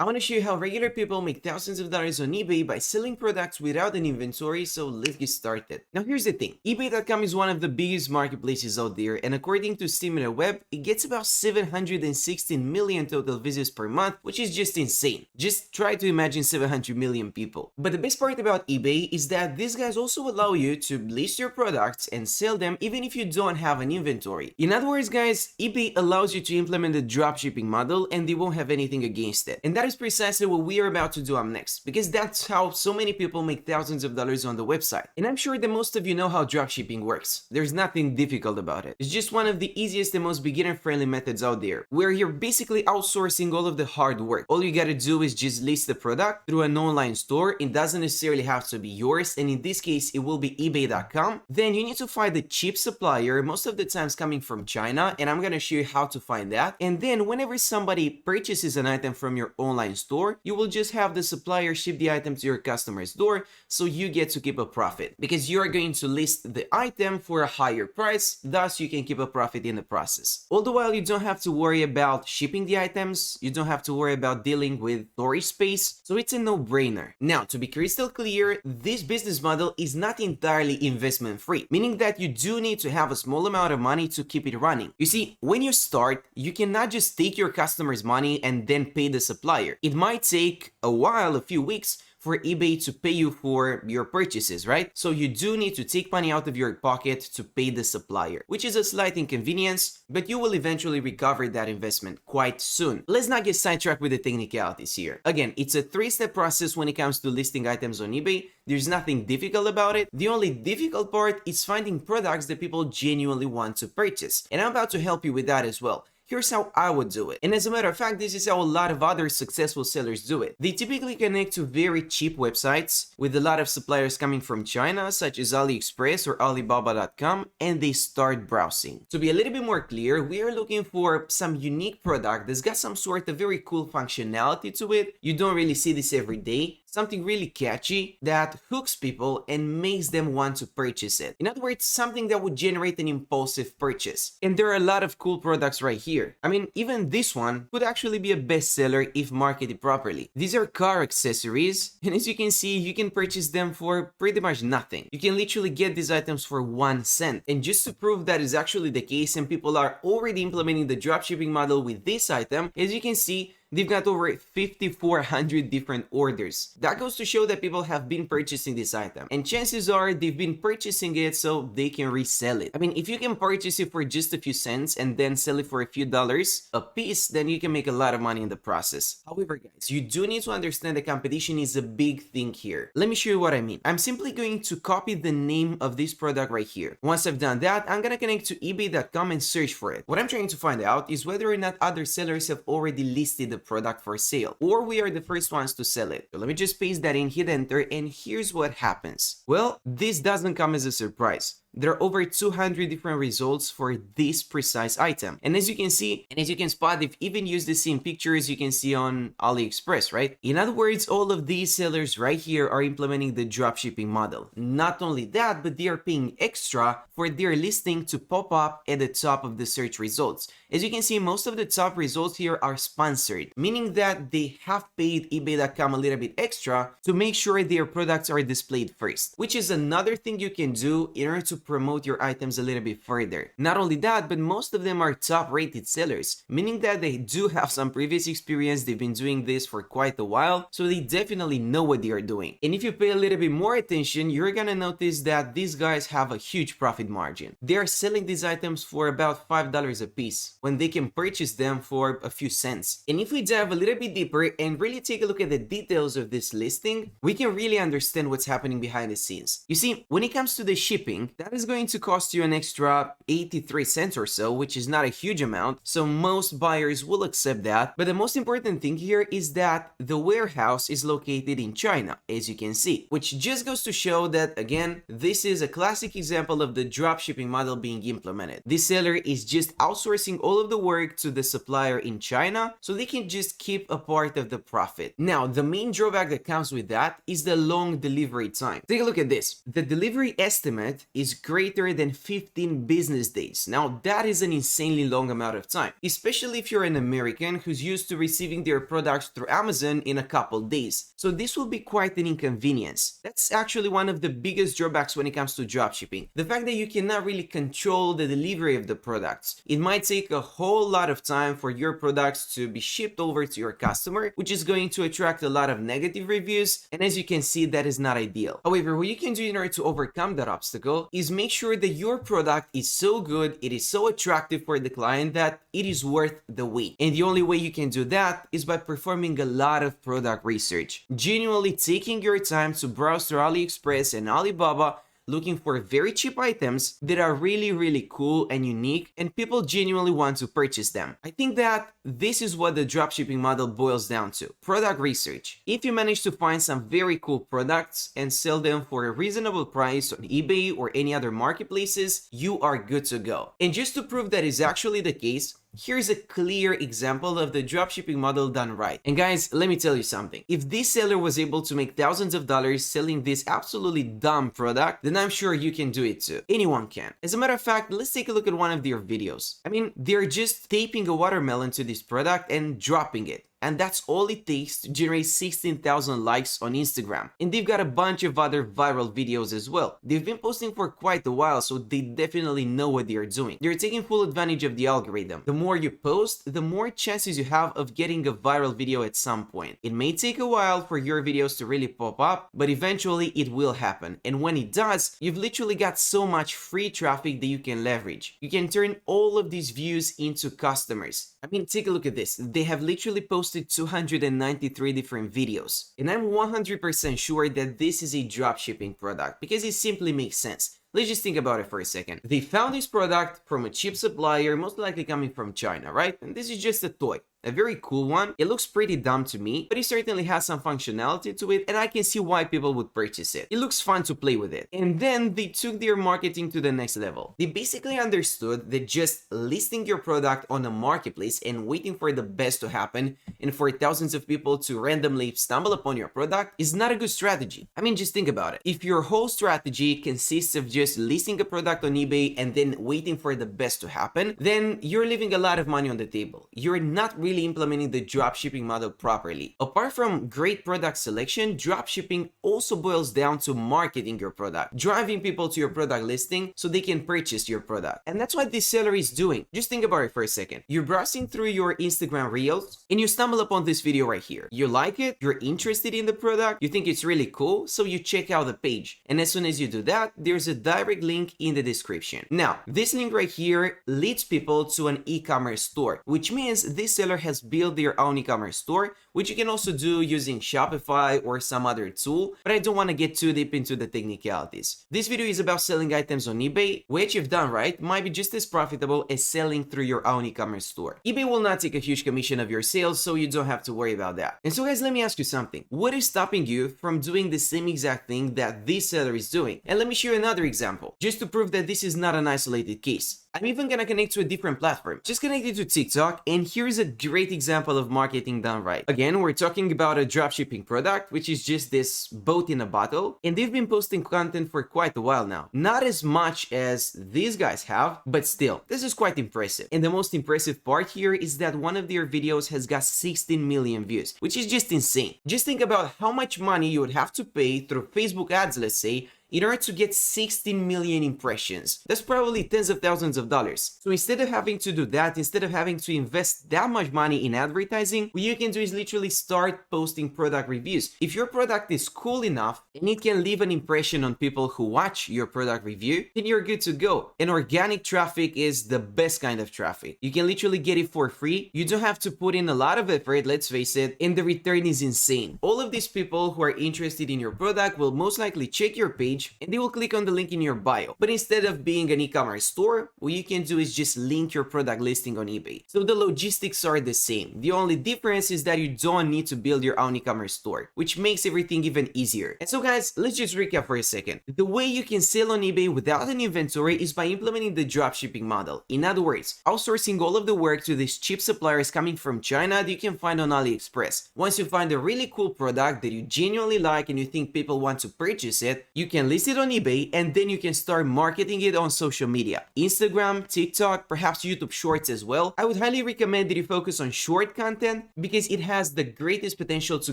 I want to show you how regular people make thousands of dollars on eBay by selling products without an inventory, so let's get started. Now here's the thing, eBay.com is one of the biggest marketplaces out there, and according to Web, it gets about 716 million total visits per month, which is just insane. Just try to imagine 700 million people. But the best part about eBay is that these guys also allow you to list your products and sell them even if you don't have an inventory. In other words, guys, eBay allows you to implement the dropshipping model and they won't have anything against it. And that is precisely what we are about to do up next, because that's how so many people make thousands of dollars on the website. And I'm sure that most of you know how dropshipping works. There's nothing difficult about it. It's just one of the easiest and most beginner-friendly methods out there, where you're basically outsourcing all of the hard work. All you gotta do is just list the product through an online store. It doesn't necessarily have to be yours, and in this case, it will be eBay.com. Then you need to find a cheap supplier, most of the times coming from China, and I'm gonna show you how to find that. And then whenever somebody purchases an item from your online store, you will just have the supplier ship the item to your customer's door, so you get to keep a profit because you are going to list the item for a higher price, thus you can keep a profit in the process. All the while, you don't have to worry about shipping the items, you don't have to worry about dealing with storage space, so it's a no-brainer. Now, to be crystal clear, this business model is not entirely investment free, meaning that you do need to have a small amount of money to keep it running. You see, when you start, you cannot just take your customer's money and then pay the supplier. It might take a while, a few weeks, for eBay to pay you for your purchases, right? So you do need to take money out of your pocket to pay the supplier, which is a slight inconvenience, but you will eventually recover that investment quite soon. Let's not get sidetracked with the technicalities here. Again, it's a three-step process when it comes to listing items on eBay. There's nothing difficult about it. The only difficult part is finding products that people genuinely want to purchase. And I'm about to help you with that as well. Here's how I would do it. And as a matter of fact, this is how a lot of other successful sellers do it. They typically connect to very cheap websites with a lot of suppliers coming from China, such as AliExpress or Alibaba.com, and they start browsing. To be a little bit more clear, we are looking for some unique product that's got some sort of very cool functionality to it. You don't really see this every day. Something really catchy that hooks people and makes them want to purchase it. In other words, something that would generate an impulsive purchase. And there are a lot of cool products right here. I mean, even this one could actually be a bestseller if marketed properly. These are car accessories, and as you can see, you can purchase them for pretty much nothing. You can literally get these items for 1 cent. And just to prove that is actually the case and people are already implementing the dropshipping model with this item, as you can see, they've got over 5,400 different orders. That goes to show that people have been purchasing this item. And chances are they've been purchasing it so they can resell it. I mean, if you can purchase it for just a few cents and then sell it for a few dollars a piece, then you can make a lot of money in the process. However, guys, you do need to understand that competition is a big thing here. Let me show you what I mean. I'm simply going to copy the name of this product right here. Once I've done that, I'm gonna connect to eBay.com and search for it. What I'm trying to find out is whether or not other sellers have already listed the product for sale, or we are the first ones to sell it. So let me just paste that in, hit enter, and here's what happens. Well, this doesn't come as a surprise. There are over 200 different results for this precise item. And as you can see, and as you can spot, they've even used the same pictures you can see on AliExpress, right? In other words, all of these sellers right here are implementing the dropshipping model. Not only that, but they are paying extra for their listing to pop up at the top of the search results. As you can see, most of the top results here are sponsored, meaning that they have paid eBay.com a little bit extra to make sure their products are displayed first, which is another thing you can do in order to promote your items a little bit further. Not only that, but most of them are top rated sellers, meaning that they do have some previous experience, they've been doing this for quite a while, so they definitely know what they are doing. And if you pay a little bit more attention, you're gonna notice that these guys have a huge profit margin. They are selling these items for about $5 a piece, when they can purchase them for a few cents. And if we dive a little bit deeper and really take a look at the details of this listing, we can really understand what's happening behind the scenes. You see, when it comes to the shipping, that is going to cost you an extra 83 cents or so, which is not a huge amount, so most buyers will accept that. But the most important thing here is that the warehouse is located in China, as you can see, which just goes to show that, again, this is a classic example of the dropshipping model being implemented. This seller is just outsourcing all of the work to the supplier in China, so they can just keep a part of the profit. Now, the main drawback that comes with that is the long delivery time. Take a look at this. The delivery estimate is greater than 15 business days. Now that is an insanely long amount of time, especially if you're an American who's used to receiving their products through Amazon in a couple days. So this will be quite an inconvenience. That's actually one of the biggest drawbacks when it comes to dropshipping. The fact that you cannot really control the delivery of the products. It might take a whole lot of time for your products to be shipped over to your customer, which is going to attract a lot of negative reviews, and as you can see, that is not ideal. However, what you can do in order to overcome that obstacle is make sure that your product is so good, it is so attractive for the client that it is worth the wait. And the only way you can do that is by performing a lot of product research. Genuinely taking your time to browse through AliExpress and Alibaba, looking for very cheap items that are really cool and unique, and people genuinely want to purchase them. I think that this is what the dropshipping model boils down to: product research. If you manage to find some very cool products and sell them for a reasonable price on eBay or any other marketplaces, you are good to go. And just to prove that is actually the case, here's a clear example of the dropshipping model done right. And guys, let me tell you something. If this seller was able to make thousands of dollars selling this absolutely dumb product, then I'm sure you can do it too. Anyone can. As a matter of fact, let's take a look at one of their videos. I mean, they're just taping a watermelon to this product and dropping it. And that's all it takes to generate 16,000 likes on Instagram. And they've got a bunch of other viral videos as well. They've been posting for quite a while, so they definitely know what they are doing. They're taking full advantage of the algorithm. The more you post, the more chances you have of getting a viral video at some point. It may take a while for your videos to really pop up, but eventually it will happen. And when it does, you've literally got so much free traffic that you can leverage. You can turn all of these views into customers. I mean, take a look at this. They have literally posted 293 different videos. And I'm 100% sure that this is a dropshipping product because it simply makes sense. Let's just think about it for a second. They found this product from a cheap supplier, most likely coming from China, right? And this is just a toy. A very cool one. It looks pretty dumb to me, but it certainly has some functionality to it, and I can see why people would purchase it. It looks fun to play with it. And then they took their marketing to the next level. They basically understood that just listing your product on a marketplace and waiting for the best to happen and for thousands of people to randomly stumble upon your product is not a good strategy. I mean, just think about it. If your whole strategy consists of just listing a product on eBay and then waiting for the best to happen, then you're leaving a lot of money on the table. You're not really implementing the dropshipping model properly. Apart from great product selection, dropshipping also boils down to marketing your product, driving people to your product listing so they can purchase your product. And that's what this seller is doing. Just think about it for a second. You're browsing through your Instagram reels and you stumble upon this video right here. You like it, you're interested in the product, you think it's really cool, so you check out the page. And as soon as you do that, there's a direct link in the description. Now, this link right here leads people to an e-commerce store, which means this seller has built their own e-commerce store, which you can also do using Shopify or some other tool, but I don't want to get too deep into the technicalities. This video is about selling items on eBay, which if done right, might be just as profitable as selling through your own e-commerce store. eBay will not take a huge commission of your sales, so you don't have to worry about that. And so guys, let me ask you something. What is stopping you from doing the same exact thing that this seller is doing? And let me share another example, just to prove that this is not an isolated case. I'm even gonna connect to a different platform. Just connected to TikTok, and here's a great example of marketing done right. Again, we're talking about a dropshipping product, which is just this boat in a bottle, and they've been posting content for quite a while now. Not as much as these guys have, but still, this is quite impressive. And the most impressive part here is that one of their videos has got 16 million views, which is just insane. Just think about how much money you would have to pay through Facebook ads, let's say, in order to get 16 million impressions. That's probably tens of thousands of dollars. So instead of having to do that, instead of having to invest that much money in advertising, what you can do is literally start posting product reviews. If your product is cool enough and it can leave an impression on people who watch your product review, then you're good to go. And organic traffic is the best kind of traffic. You can literally get it for free. You don't have to put in a lot of effort, let's face it, and the return is insane. All of these people who are interested in your product will most likely check your page and they will click on the link in your bio. But instead of being an e-commerce store, what you can do is just link your product listing on eBay. So the logistics are the same. The only difference is that you don't need to build your own e-commerce store, which makes everything even easier. And so guys, let's just recap for a second. The way you can sell on eBay without an inventory is by implementing the dropshipping model. In other words, outsourcing all of the work to these cheap suppliers coming from China that you can find on AliExpress. Once you find a really cool product that you genuinely like and you think people want to purchase it, you can list it on eBay, and then you can start marketing it on social media. Instagram, TikTok, perhaps YouTube Shorts as well. I would highly recommend that you focus on short content because it has the greatest potential to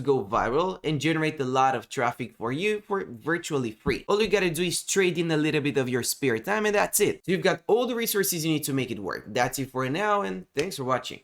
go viral and generate a lot of traffic for you for virtually free. All you gotta do is trade in a little bit of your spare time and that's it. So you've got all the resources you need to make it work. That's it for now, and thanks for watching.